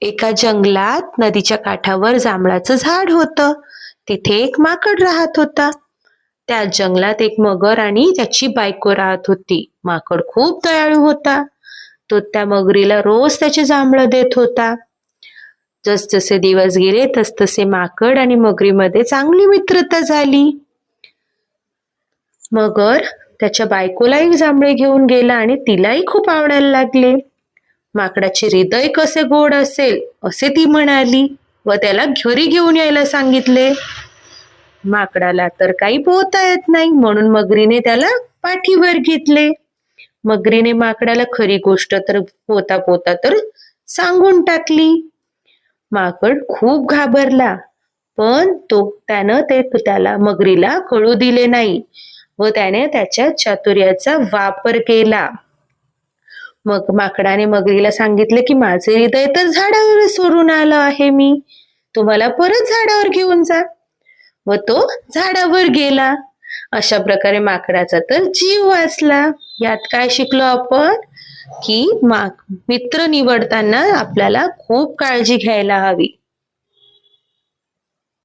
एका जंगलात नदीच्या काठावर जांभळाचं झाड होतं. तिथे एक माकड राहत होता. त्या जंगलात एक मगर आणि त्याची बायको राहत होती. माकड खूप दयाळू होता. तो त्या मगरीला रोज त्याचे जांभळं देत होता. जसजसे दिवस गेले तसतसे माकड आणि मगरीमध्ये चांगली मित्रता झाली. मगर त्याच्या बायकोलाही जांभळे घेऊन गेला आणि तिलाही खूप आवडायला लागले. माकडाचे हृदय कसे गोड असेल असे ती म्हणाली व त्याला घरी घेऊन यायला सांगितले. माकडाला तर काही पोहता येत नाही, म्हणून मगरीने त्याला पाठीवर घेतले. मगरीने माकडाला खरी गोष्ट तर पोहता पोहता तर सांगून टाकली. माकड खूप घाबरला, पण त्यानं त्याला मगरीला कळू दिले नाही व त्याने त्याच्या चातुर्याचा वापर केला. मग माकडाने मगरीला सांगितले की माझे हृदय तर झाडावर सोडून आलं आहे, मी तुम्हाला परत झाडावर घेऊन जा. व तो झाडावर गेला. अशा प्रकारे माकडाचा तर जीव वाचला. यात काय शिकलो आपण की मित्र निवडताना आपल्याला खूप काळजी घ्यायला हवी.